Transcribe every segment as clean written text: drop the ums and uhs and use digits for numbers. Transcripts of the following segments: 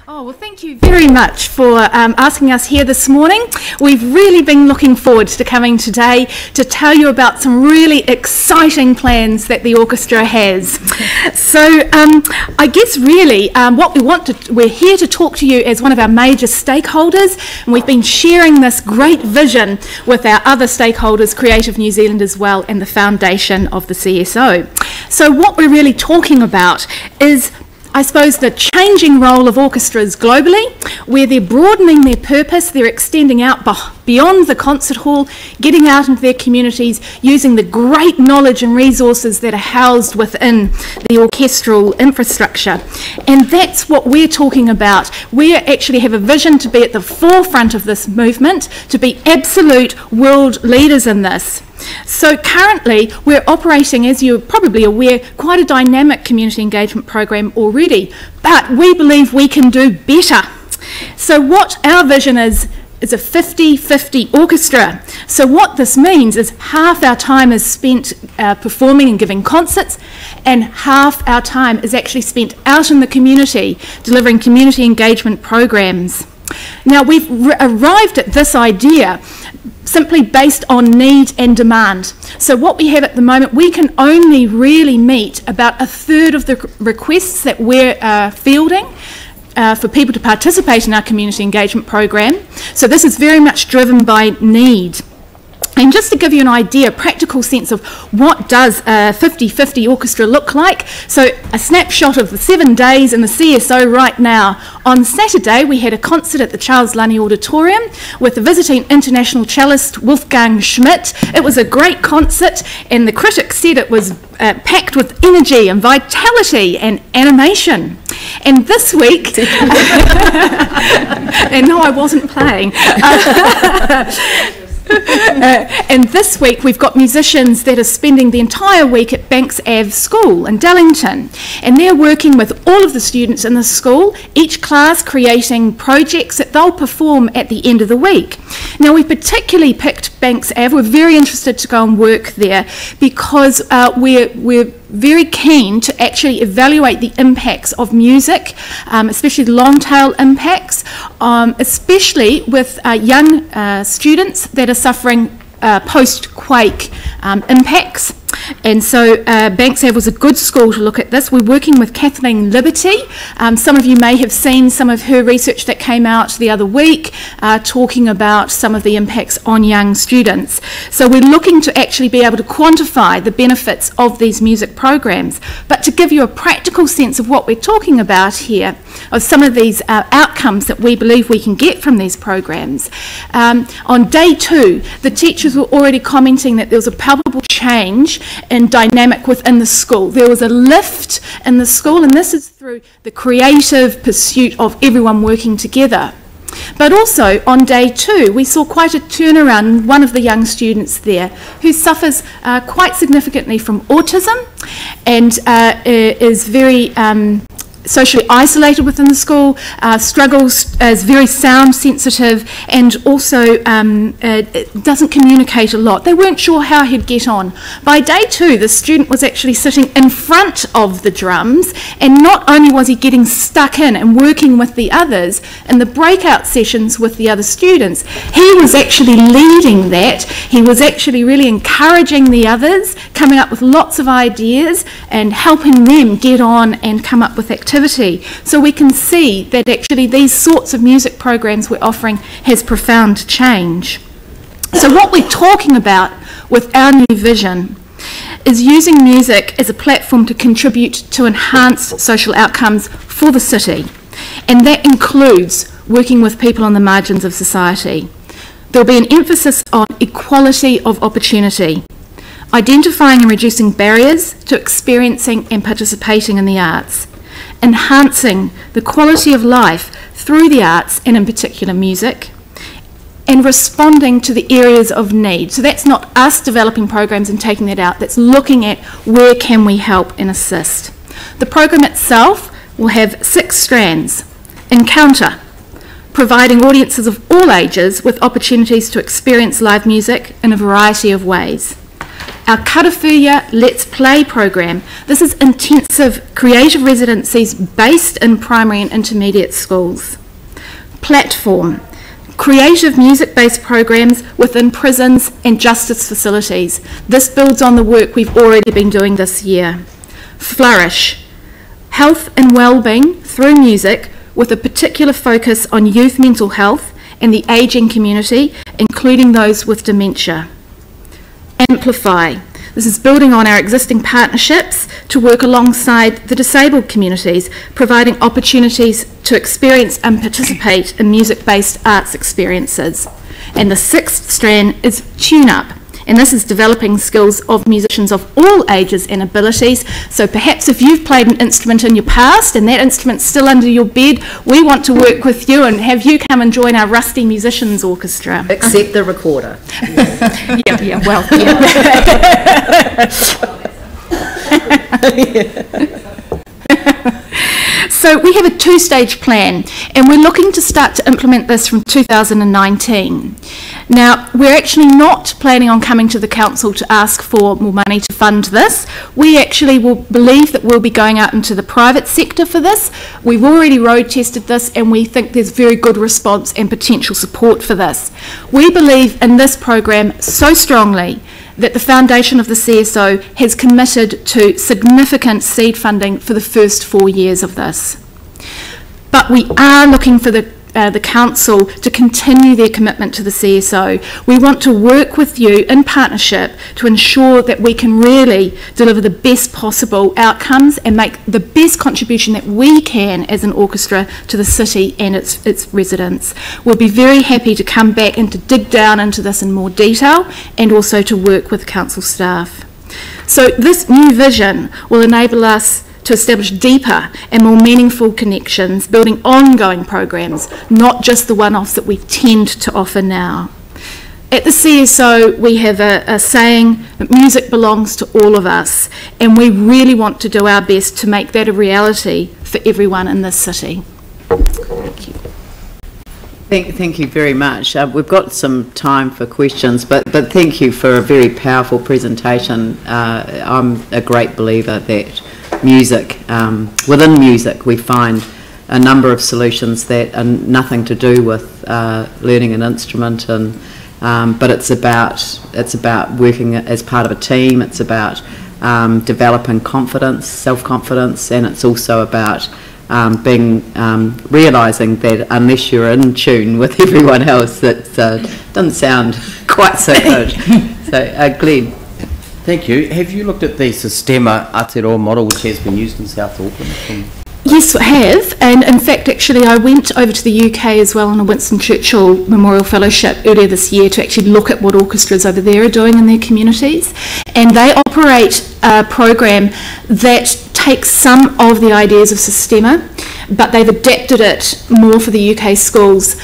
Oh, well, thank you very much for asking us here this morning. We've really been looking forward to coming today to tell you about some really exciting plans that the orchestra has. So I guess really we're here to talk to you as one of our major stakeholders, and we've been sharing this great vision with our other stakeholders, Creative New Zealand as well, and the foundation of the CSO. So what we're really talking about is, I suppose, the changing role of orchestras globally, where they're broadening their purpose, they're extending out beyond the concert hall, getting out into their communities, using the great knowledge and resources that are housed within the orchestral infrastructure. And that's what we're talking about. We actually have a vision to be at the forefront of this movement, to be absolute world leaders in this. So currently we're operating, as you're probably aware, quite a dynamic community engagement program already, but we believe we can do better. So what our vision is a 50-50 orchestra. So what this means is half our time is spent performing and giving concerts, and half our time is actually spent out in the community delivering community engagement programs. Now, we've arrived at this idea simply based on need and demand. So what we have at the moment, we can only really meet about a third of the requests that we're fielding for people to participate in our community engagement program. So this is very much driven by need. And just to give you an idea, a practical sense of what does a 50-50 orchestra look like, so a snapshot of the 7 days in the CSO right now. On Saturday, we had a concert at the Charles Lunny Auditorium with the visiting international cellist Wolfgang Schmidt. It was a great concert, and the critics said it was packed with energy and vitality and animation. And this week, and no, I wasn't playing. And this week we've got musicians that are spending the entire week at Banks Ave School in Dallington, and they're working with all of the students in the school, each class creating projects that they'll perform at the end of the week. Now, we particularly picked Banks Ave. We're very interested to go and work there because we're very keen to actually evaluate the impacts of music, especially the long tail impacts, especially with young students that are suffering post-quake impacts. And so Banks Ave was a good school to look at this. We're working with Kathleen Liberty. Some of you may have seen some of her research that came out the other week talking about some of the impacts on young students. So we're looking to actually be able to quantify the benefits of these music programs. But to give you a practical sense of what we're talking about here, of some of these outcomes that we believe we can get from these programs. On day 2, the teachers were already commenting that there was a palpable change in dynamic within the school. There was a lift in the school, and this is through the creative pursuit of everyone working together. But also on day 2, we saw quite a turnaround in one of the young students there who suffers quite significantly from autism and is very socially isolated within the school, struggles as very sound sensitive, and also doesn't communicate a lot. They weren't sure how he'd get on. By day 2, the student was actually sitting in front of the drums, and not only was he getting stuck in and working with the others in the breakout sessions with the other students, he was actually leading that. He was actually really encouraging the others, coming up with lots of ideas and helping them get on and come up with activities. So we can see that actually these sorts of music programs we're offering has profound change. So what we're talking about with our new vision is using music as a platform to contribute to enhanced social outcomes for the city, and that includes working with people on the margins of society. There'll be an emphasis on equality of opportunity, identifying and reducing barriers to experiencing and participating in the arts, enhancing the quality of life through the arts and in particular music, and responding to the areas of need. So that's not us developing programs and taking that out, that's looking at where can we help and assist. The program itself will have 6 strands. Encounter, providing audiences of all ages with opportunities to experience live music in a variety of ways. Our Karawhiya Let's Play program. This is intensive creative residencies based in primary and intermediate schools. Platform. Creative music-based programs within prisons and justice facilities. This builds on the work we've already been doing this year. Flourish. Health and well-being through music with a particular focus on youth mental health and the ageing community, including those with dementia. Amplify. This is building on our existing partnerships to work alongside the disabled communities, providing opportunities to experience and participate in music-based arts experiences. And the sixth strand is Tune Up. And this is developing skills of musicians of all ages and abilities. So perhaps if you've played an instrument in your past and that instrument's still under your bed, we want to work with you and have you come and join our Rusty Musicians Orchestra. Except the recorder. So we have a two-stage plan, and we're looking to start to implement this from 2019. Now, we're actually not planning on coming to the council to ask for more money to fund this. We actually will believe that we'll be going out into the private sector for this. We've already road tested this, and we think there's very good response and potential support for this. We believe in this program so strongly that the foundation of the CSO has committed to significant seed funding for the first 4 years of this. But we are looking for the council to continue their commitment to the CSO. We want to work with you in partnership to ensure that we can really deliver the best possible outcomes and make the best contribution that we can as an orchestra to the city and its residents. We'll be very happy to come back and to dig down into this in more detail and also to work with council staff. So this new vision will enable us to establish deeper and more meaningful connections, building ongoing programs, not just the one-offs that we tend to offer now. At the CSO, we have a saying that music belongs to all of us, and we really want to do our best to make that a reality for everyone in this city. Thank you. Thank you very much. We've got some time for questions, but thank you for a very powerful presentation. I'm a great believer that music, within music we find a number of solutions that are nothing to do with learning an instrument, and but it's about working as part of a team. It's about developing confidence, self-confidence, and it's also about realising that unless you're in tune with everyone else, that doesn't sound quite so good. So Glenn. Thank you. Have you looked at the Sistema Aotearoa model, which has been used in South Auckland? Yes, I have, and in fact actually I went over to the UK as well on a Winston Churchill Memorial Fellowship earlier this year to actually look at what orchestras over there are doing in their communities, and they operate a program that takes some of the ideas of Sistema, but they've adapted it more for the UK schools.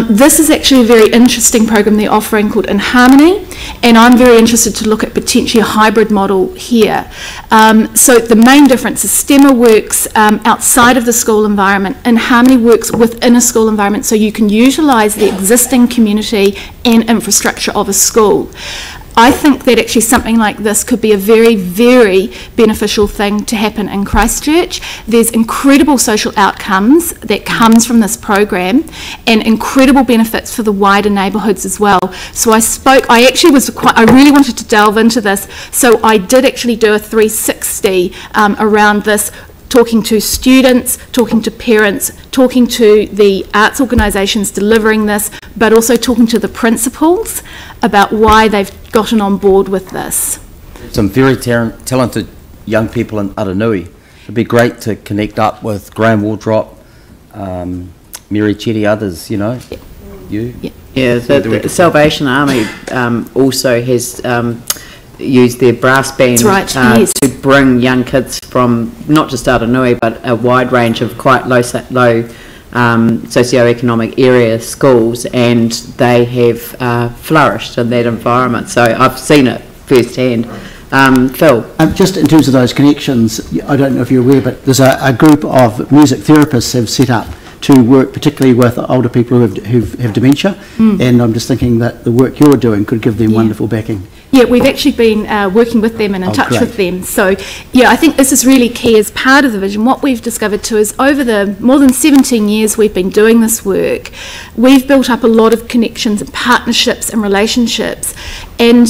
This is actually a very interesting program they're offering called In Harmony, and I'm very interested to look at potentially a hybrid model here. So the main difference is Sistema works outside of the school environment, and Harmony works within a school environment, so you can utilise the existing community and infrastructure of a school. I think that actually something like this could be a very, very beneficial thing to happen in Christchurch. There's incredible social outcomes that comes from this program and incredible benefits for the wider neighbourhoods as well. So I really wanted to delve into this, so I did actually do a 360 around this, talking to students, talking to parents, talking to the arts organisations delivering this, but also talking to the principals about why they've gotten on board with this. Some very talented young people in Aranui. It'd be great to connect up with Graham Wardrop, Mary Chetty, others, you know. Yeah. You? Yeah. Yeah, the Salvation Army also has used their brass band yes. to bring young kids from not just Aranui but a wide range of quite low socioeconomic area schools, and they have flourished in that environment. So I've seen it firsthand. Phil? Just in terms of those connections, I don't know if you're aware, but there's a group of music therapists have set up to work particularly with older people who have dementia, and I'm just thinking that the work you're doing could give them wonderful backing. Yeah, we've actually been working with them and in touch great. with them. So, yeah, I think this is really key as part of the vision. What we've discovered too is over the more than 17 years we've been doing this work, we've built up a lot of connections and partnerships and relationships. And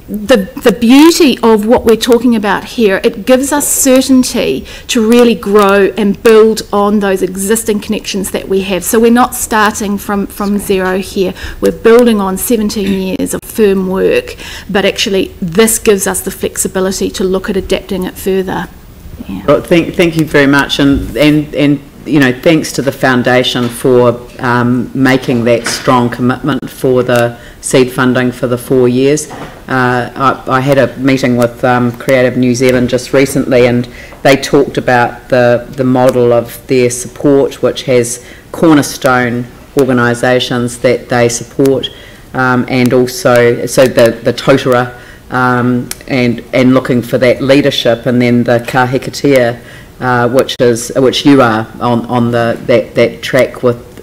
the beauty of what we're talking about here, it gives us certainty to really grow and build on those existing connections that we have. So we're not starting from zero here. We're building on 17 years of firm work, but actually this gives us the flexibility to look at adapting it further. Yeah. Well, thank you very much, and you know, thanks to the foundation for making that strong commitment for the seed funding for the 4 years. I had a meeting with Creative New Zealand just recently, and they talked about the model of their support, which has cornerstone organisations that they support, and also so the totara, and looking for that leadership, and then the ka hekatea, which you are on that track with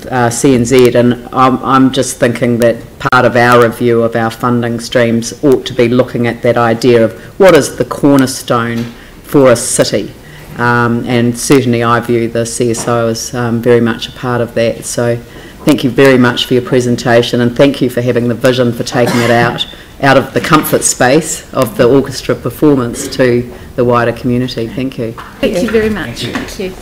CNZ, and I'm just thinking that part of our review of our funding streams ought to be looking at that idea of what is the cornerstone for a city, and certainly I view the CSO as very much a part of that. So thank you very much for your presentation, and thank you for having the vision for taking it out of the comfort space of the orchestra performance to the wider community. Thank you. Thank you very much. Thank you.